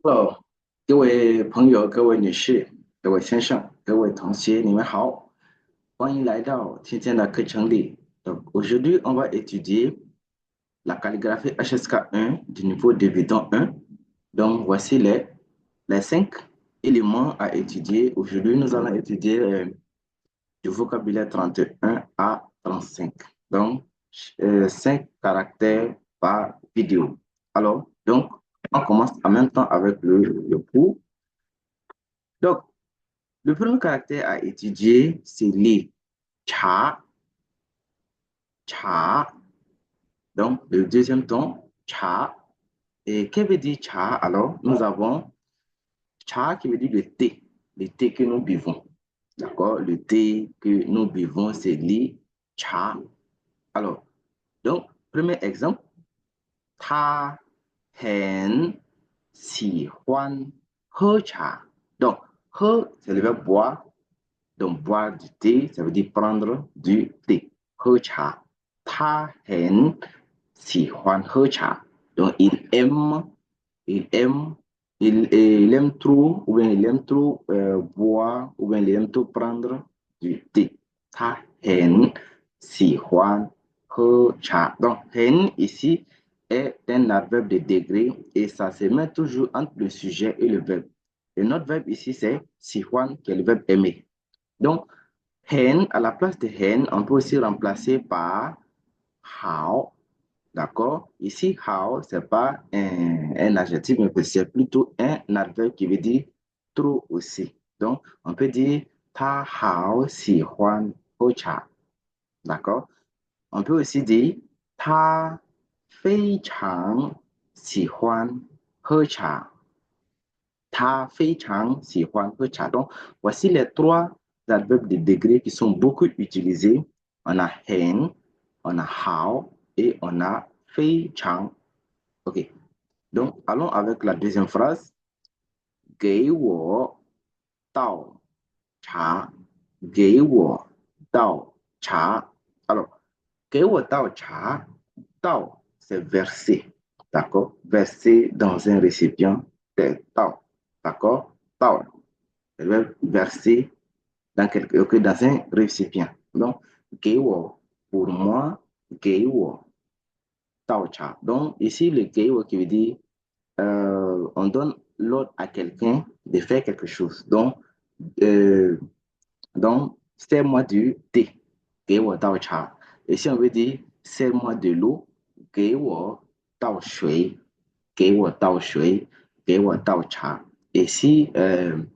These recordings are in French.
Hello，各位朋友、各位女士、各位先生、各位同学，你们好，欢迎来到今天的课程里。Donc, aujourd'hui, on va étudier la calligraphie HSK1 du niveau débutant 1. Donc, voici les 5 éléments à étudier. Aujourd'hui, nous allons étudier du vocabulaire 31 à 35. Donc, 5 caractères par vidéo. Alors, donc, on commence en même temps avec le cours. Donc, le premier caractère à étudier, c'est les cha, cha. Donc, le deuxième ton, cha. Et que veut dire cha? Alors, nous avons cha qui veut dire le thé que nous buvons. D'accord? Le thé que nous buvons, c'est li cha. Alors, donc, premier exemple, ta hen si huan he cha. Donc, he, c'est le verbe boire. Donc, boire du thé, ça veut dire prendre du thé. He cha. Ta hen si huan he cha. Donc, il aime, il aime trop, ou bien il aime trop boire, ou bien il aime trop prendre du thé. Ta hen si huan he cha. Donc, hen ici est un adverbe de degré et ça se met toujours entre le sujet et le verbe. Et notre verbe ici, c'est si huan, qui est le verbe aimer. Donc, hen, à la place de hen, on peut aussi remplacer par how. D'accord? Ici, how, ce n'est pas un adjectif, mais c'est plutôt un adverbe qui veut dire trop aussi. Donc, on peut dire ta how si huan ho cha. D'accord? On peut aussi dire ta fei chang si huan ho cha. Ta fei chang si huan ho cha. Donc, voici les trois adverbes de degré qui sont beaucoup utilisés. On a hen, on a how et on a fei chang. OK. Donc, allons avec la deuxième phrase. 给我倒茶，给我倒茶. Alors, 给我倒茶,倒, c'est verser, d'accord? Verser dans un récipient, c'est tao, d'accord? Tao, c'est le verbe verser dans un récipient. Donc, 给我, pour moi, 给我倒茶. Donc, ici, le 给我 qui veut dire on donne l'ordre à quelqu'un de faire quelque chose. Euh, donc c'est-moi du thé, 给我倒茶. Et si on veut dire, c'est-moi de l'eau, 给我倒水, 给我倒水, 给我倒茶. Et si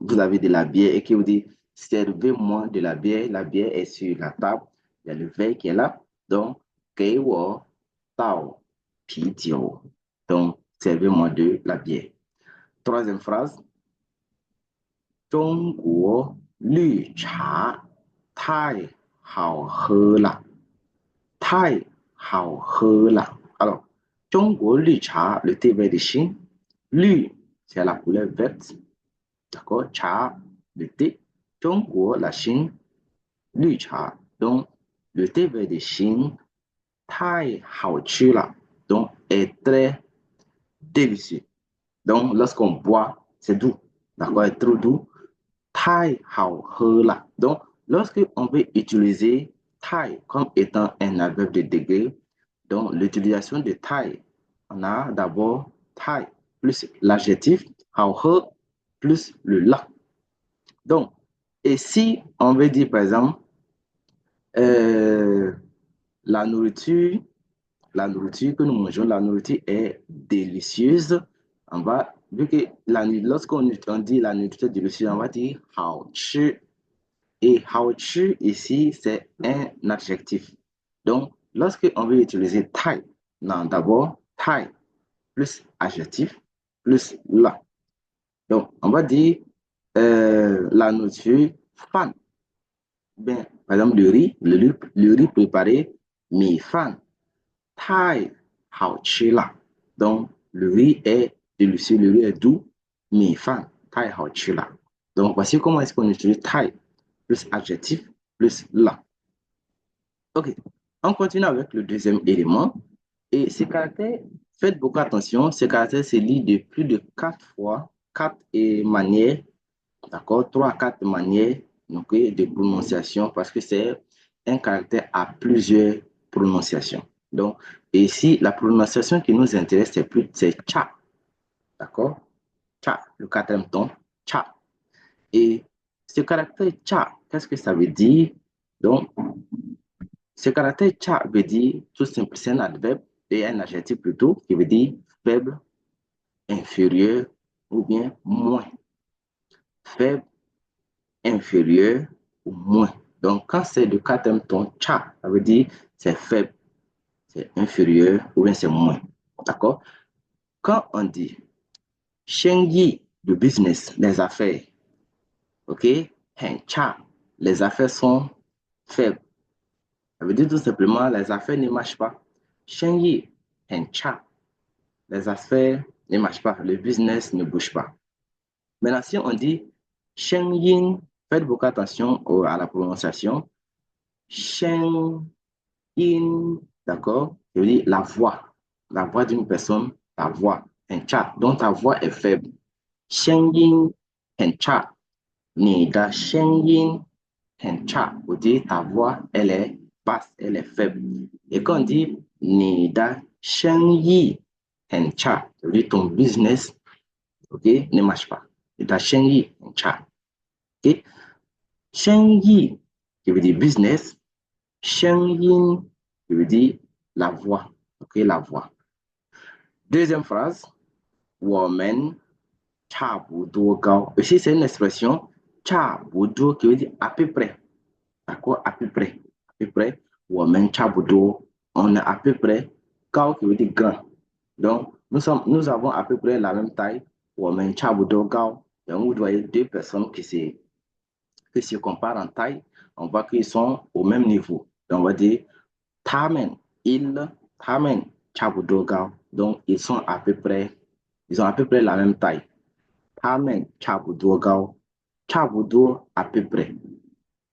vous avez de la bière et que vous dites, servez-moi de la bière est sur la table, il y a le verre qui est là. Donc, 给我倒啤酒. Donc, servez-moi de la bière. Troisième phrase, 中国绿茶太好喝了，太好喝了. Alors, 中国绿茶, le thé vert de Chine. Lu, c'est la couleur verte. D'accord? Cha, le thé. 中国, la Chine. 绿茶, donc le thé vert de Chine. 太好吃了, donc est très délicieux. Donc, lorsqu'on boit, c'est doux. D'accord? C'est trop doux. Tai hao he la. Donc, lorsque on veut utiliser tai comme étant un adverbe de degré, donc l'utilisation de tai, on a d'abord tai plus l'adjectif hao he plus le la. Donc, et si on veut dire par exemple, euh, la nourriture, la nourriture que nous mangeons, la nourriture est délicieuse. On va, vu que lorsqu'on on dit la nourriture délicieuse, on va dire hao chi. Et hao chi ici, c'est un adjectif. Donc, lorsque on veut utiliser tai, non, d'abord tai plus adjectif plus la. Donc, on va dire la nourriture fan. Ben, par exemple, le riz préparé, mi fan. Tai hao chi la. Donc, le riz est délicieux, le riz est doux, mi fan. Tai hao chi la. Donc, voici comment est-ce qu'on utilise tai plus adjectif plus la. OK. On continue avec le deuxième élément. Et ces caractères, faites beaucoup attention, ces caractères se lisent de plus de 4 fois 4 manières, d'accord, 3 à 4 manières donc, de prononciation parce que c'est un caractère à plusieurs prononciations. Donc, ici, la prononciation qui nous intéresse, c'est cha, d'accord? Cha, le quatrième ton, cha. Et ce caractère cha, qu'est-ce que ça veut dire? Donc, ce caractère cha veut dire tout simplement, c'est un adverbe et un adjectif plutôt qui veut dire faible, inférieur ou bien moins. Faible, inférieur ou moins. Donc, quand c'est le quatrième ton cha, ça veut dire c'est faible, c'est inférieur ou bien c'est moins. D'accord? Quand on dit Shengyi, le business, les affaires, ok? Cha, les affaires sont faibles. Ça veut dire tout simplement les affaires ne marchent pas. Shengyi, cha, les affaires ne marchent pas, le business ne bouge pas. Maintenant, si on dit Shengyin, faites beaucoup attention à la prononciation. Shengyin, d'accord? Ça veut dire la voix d'une personne, la voix, cha, dont ta voix est faible. Shengyin, cha. 你的声音很差，我dit ta voix, elle est basse, elle est faible. Et quand on dit 你的生意很差, ça veut dire ton business, ok, ne marche pas. 你的生意很差. Ok? 生意 qui veut dire business, 声音 qui veut dire la voix, ok, la voix. Deuxième phrase, 我们差不多高. Ici, c'est une expression 差不多 qui veut dire à peu près. D'accord? À peu près. À peu près. 我们差不多. On est à peu près. Gao qui veut dire grand. Donc, nous avons à peu près la même taille. 我们差不多高. Donc, vous voyez deux personnes qui se comparent en taille. On voit qu'ils sont au même niveau. Donc, on va dire 他们 差不多高. Donc, ils ont à peu près la même taille. 他们差不多高. 差不多 à peu près.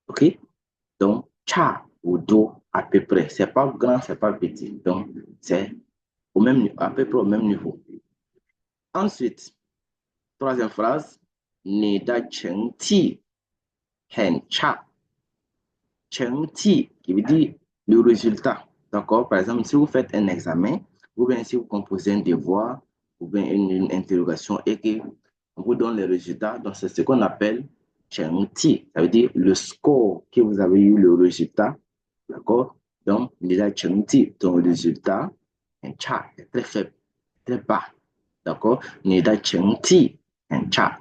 OK? Donc, cha ou do à peu près. C'est pas grand, c'est pas petit. Donc, c'est à peu près au même niveau. Ensuite, troisième phrase, 你的成绩很差. 成绩 qui veut dire le résultat. D'accord? Par exemple, si vous faites un examen, ou bien si vous composez un devoir, ou bien une interrogation et qu'on vous donne les résultats, donc c'est ce qu'on appelle 成绩. Ça veut dire le score que vous avez eu, le résultat. D'accord? Donc, déjà, 成绩, ton résultat, un cha, est très faible, très bas. D'accord? 你的成绩很差.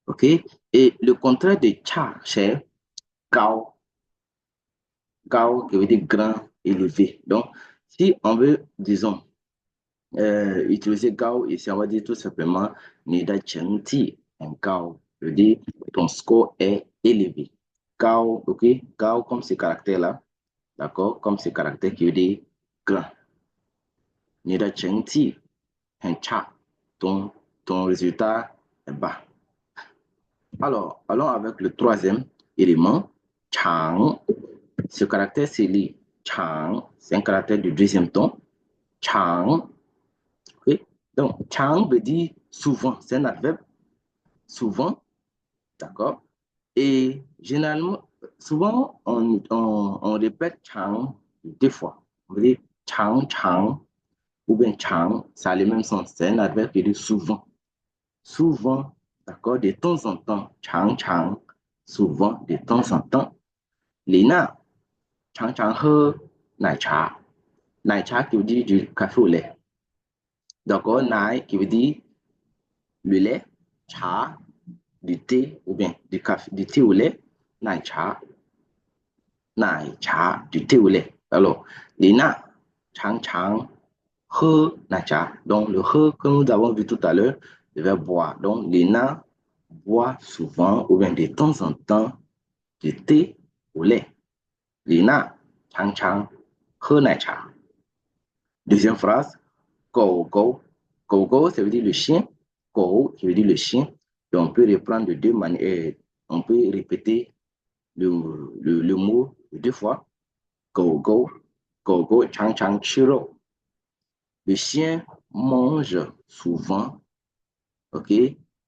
OK? Et le contraire de cha, c'est gao. Gao qui veut dire grand, élevé. Donc, si on veut, disons, utiliser Gao ici, on va dire tout simplement, 你的成绩很高. Je veux dire, ton score est élevé. Gao, ok? Gao comme ce caractère-là, d'accord? Comme ce caractère qui veut dire grand. 你的成绩很差. Ton résultat est bas. Alors, allons avec le troisième élément, Chang. Ce caractère, c'est le Chang. C'est un caractère du deuxième ton. Chang. Okay? Donc, Chang veut dire souvent. C'est un adverbe. Souvent. D'accord? Et généralement, souvent, on répète Chang deux fois. On veut dire Chang, Chang. Ou bien Chang. Ça a le même sens. C'est un adverbe qui dit souvent. Souvent. D'accord? De temps en temps. Chang, Chang. Souvent. De temps en temps. Lina. 常常喝奶茶. Naicha qui veut dire du café au lait. D'accord, nai qui veut dire le lait, cha, du thé ou bien du café, du thé au lait, naicha, du thé au lait. Alors, Lina, chang chang, he, naicha. Donc, le he que nous avons vu tout à l'heure, le verbe boire. Donc, Lina boit souvent ou bien de temps en temps du thé au lait. Lina, chang chang, he, naicha. Deuxième phrase, go, go. Go, go, ça veut dire le chien. Go, qui veut dire le chien. Donc, on peut reprendre de deux manières. On peut répéter le mot deux fois. Go, go. Go, go, chang, chang, chiro. Le chien mange souvent OK,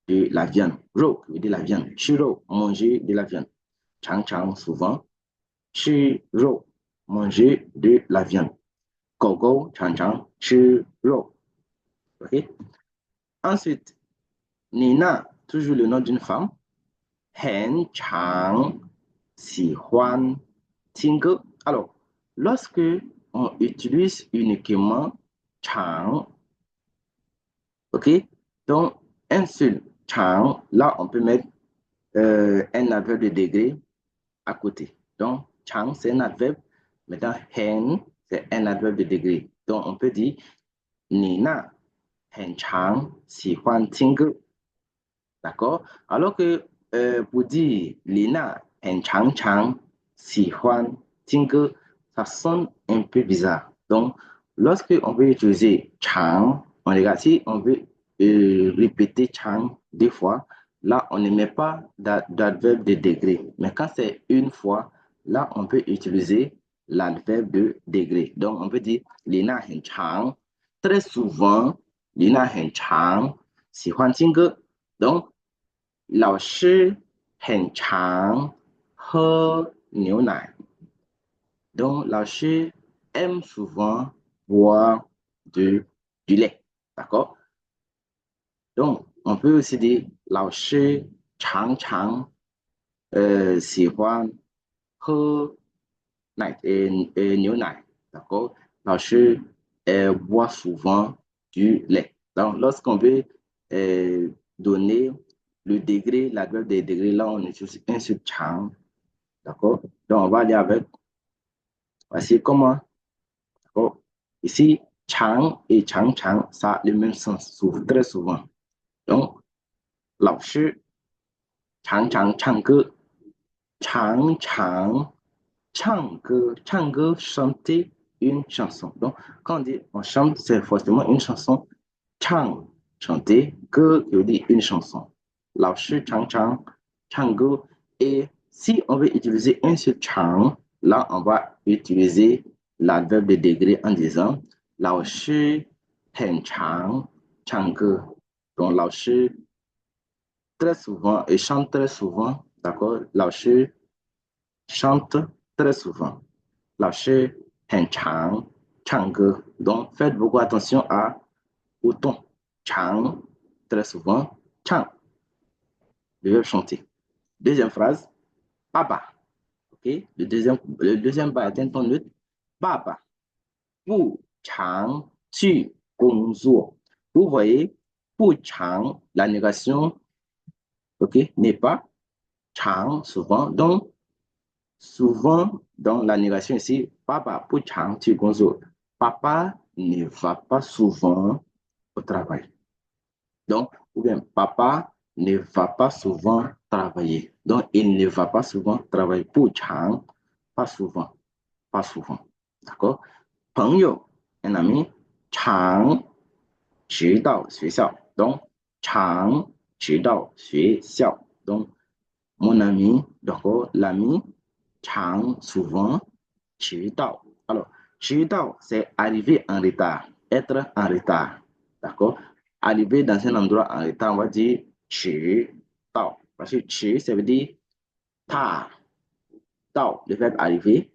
de la viande. Ro, qui veut dire la viande. Chiro, manger de la viande. Chang chang, souvent. Chiro, manger de la viande. Gogo, chang chang, chiro. OK. Ensuite, Nina, toujours le nom d'une femme. Hen chang, si huan, tingle. Alors, lorsque on utilise uniquement chang, OK, donc un seul chang, là, on peut mettre un adverbe de degré à côté. Donc, chang, c'est un adverbe. Maintenant, hen, c'est un adverbe de degré. Donc, on peut dire Nina, hen chang, si huan, tingle. D'accord? Alors que pour dire Lina, un chang chang, si Juan, Tingle, ça sonne un peu bizarre. Donc, lorsque on veut utiliser chang, on regarde si on veut répéter chang deux fois, là, on ne met pas d'adverbe de degré. Mais quand c'est une fois, là, on peut utiliser l'adverbe de degré. Donc, on peut dire Lina, un chang. Très souvent, Lina, un chang, si Juan, Tingle. Donc, 老师很常喝牛奶。Donc, 老师 aime souvent boire du lait. D'accord? Donc, on peut aussi dire 老师常常喜欢喝牛奶。D'accord? 老师boit souvent du lait. Donc, lorsqu'on veut donner le degré, la grève des degrés, là, on utilise un seul chang. D'accord? Donc, on va aller avec, voici comment. D'accord? Ici, chang et chang chang, ça a le même sens, très souvent. Donc, 老师常常唱歌，常常唱歌，唱歌 chanter une chanson. Donc, quand on dit on chante, c'est forcément une chanson. Chang, chanter, que veut dire une chanson. 老师常常唱歌. Et si on veut utiliser un seul chang, là, on va utiliser l'adverbe de degré en disant 老师很常唱歌. Donc, 老师 très souvent et chante très souvent, d'accord? 老师 chante très souvent. 老师很常唱歌. Donc, faites beaucoup attention au ton. 常 très souvent, 唱 le verbe chanter. Deuxième phrase, baba. OK? Le deuxième ba est un ton neutre. Baba. 不常去工作. Vous voyez, 不常, la négation, OK, n'est pas. 常 souvent. Donc, souvent, dans la négation ici, papa 不常去工作. Papa ne va pas souvent au travail. Donc, ou bien papa ne va pas souvent travailler. Donc, il ne va pas souvent travailler. 不常, pas souvent. Pas souvent. D'accord? 朋友 un ami, 常迟到学校. Donc, 常迟到学校. Donc, mon ami, d'accord, l'ami, 常 souvent, 迟到. Alors, 迟到, c'est arriver en retard, être en retard, d'accord? Arriver dans un endroit en retard, on va dire 迟到. Parce que 迟, ça veut dire tard. 到, le verbe arriver,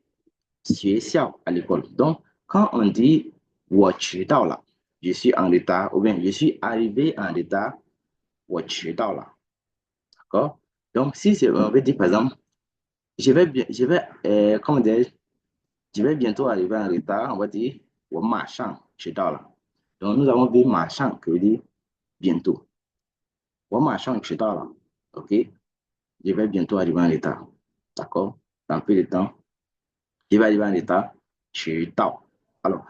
学校 à l'école. Donc, quand on dit 我迟到了, je suis en retard, ou bien je suis arrivé en retard, 我迟到了. D'accord? Donc, si on veut dire par exemple, comment dire, je vais bientôt arriver en retard, on va dire 我马上迟到了. Donc, nous avons vu 马上 qui veut dire bientôt. 我马上迟到了. OK? Je vais bientôt arriver en retard. D'accord? Dans peu de temps, je vais arriver en retard. 迟到. Alors,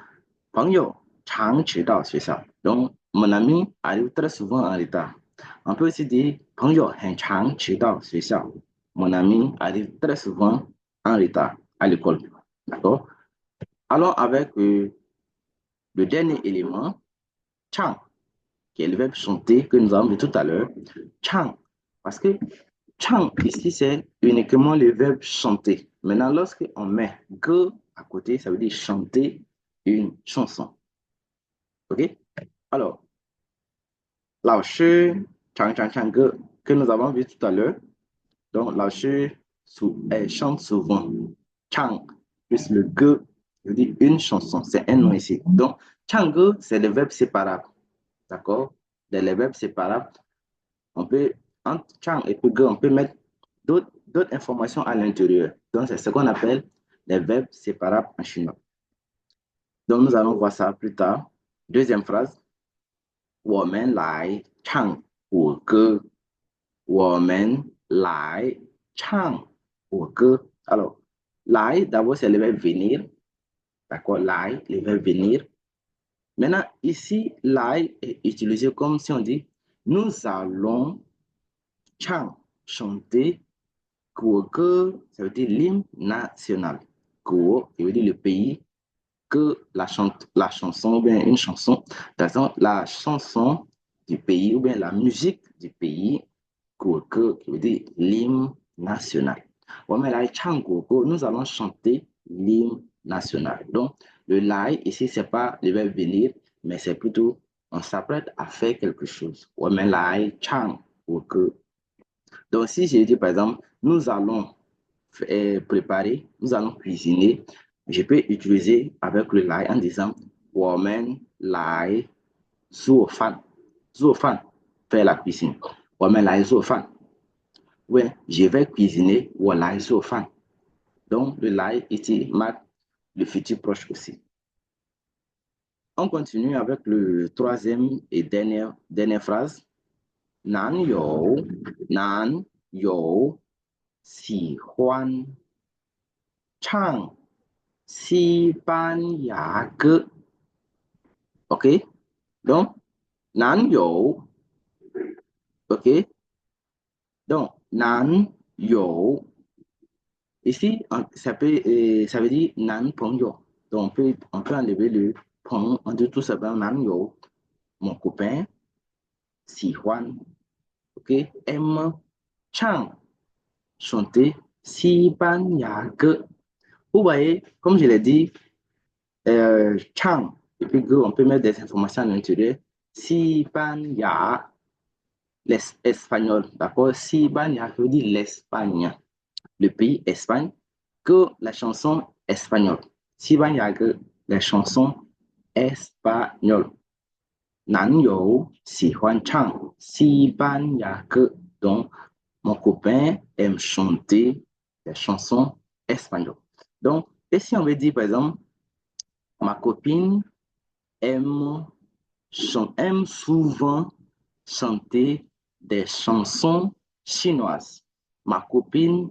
朋友常迟到学校. Donc, mon ami arrive très souvent en retard. On peut aussi dire 朋友很常迟到学校. Mon ami arrive très souvent en retard à l'école. D'accord? Allons avec le dernier élément, chang, qui est le verbe chanter que nous avons vu tout à l'heure. Chang, parce que chang ici, c'est uniquement le verbe chanter. Maintenant, lorsqu'on met ge à côté, ça veut dire chanter une chanson. OK? Alors, 老师唱歌 que nous avons vu tout à l'heure. Donc, 老师 chante souvent. Chang plus le ge, je dis une chanson, c'est un nom ici. Donc, change, c'est le verbe séparable. D'accord? Les verbes séparables, on peut, entre chang et ge, on peut mettre d'autres informations à l'intérieur. Donc, c'est ce qu'on appelle les verbes séparables en chinois. Donc, nous allons voir ça plus tard. Deuxième phrase. 我们来唱国歌。我们来唱国歌。Alors, 来 d'abord c'est le verbe venir. D'accord? 来, le verbe venir. Maintenant, ici, 来 est utilisé comme si on dit nous allons chanter 国歌, ça veut dire l'hymne national. 国, ça veut dire le pays, que la chanson ou bien une chanson, la chanson du pays ou bien la musique du pays, que veut dire l'hymne national. Nous allons chanter l'hymne national. Donc, le lai ici, c'est pas le verbe venir, mais c'est plutôt on s'apprête à faire quelque chose. Donc, si je dis par exemple, nous allons préparer, nous allons cuisiner, je peux utiliser avec le lai en disant 我们来做饭，做饭 faire la cuisine. 我们来做饭 Oui, je vais cuisiner 我来做饭. Donc, le lai ici marque le futur proche aussi. On continue avec le troisième et dernière phrase. 男友喜欢唱西班牙歌。OK? Donc, 男友 OK? Donc, 男友 ici, ça veut dire 男朋友. Donc, on peut enlever le pong, on dit tout simplement 男友, mon copain, 喜欢 OK? Aime, chant, chanter, 西班牙歌. Vous voyez, comme je l'ai dit, chant, et puis on peut mettre des informations à l'intérieur. 西班牙, l'espagnol, d'accord? 西班牙veut dire l'Espagne, le pays Espagne, que la chanson espagnole. 西班牙歌, la chanson espagnole. 男友喜欢唱西班牙歌. Donc, mon copain aime chanter des chansons espagnoles. Donc, et si on veut dire, par exemple, ma copine aime souvent chanter des chansons chinoises. Ma copine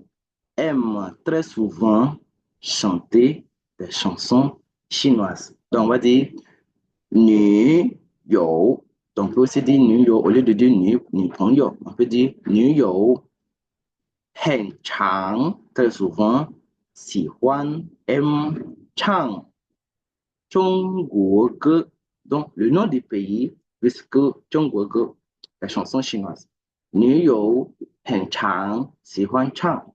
aime très souvent chanter des chansons chinoises. Donc, on va dire 女友. Donc, on peut aussi dire 女友 au lieu de dire 女朋友, on peut dire 女友很常 très souvent 喜欢 aime 唱中国歌. Donc, le nom du pays, puisque 中国歌, la chanson chinoise. 女友很常喜欢唱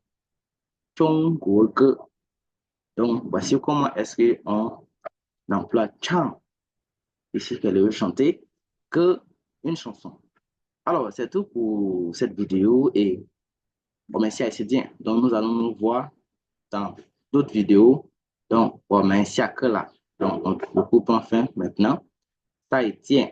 中国歌. Donc, voici comment est-ce qu'on emploie chant ici qu'elle veut chanter que une chanson. Alors, c'est tout pour cette vidéo et merci à Sidien. Donc, nous allons nous voir dans d'autres vidéos. Donc, merci à que là. Donc, on coupe enfin maintenant. Ça y tient,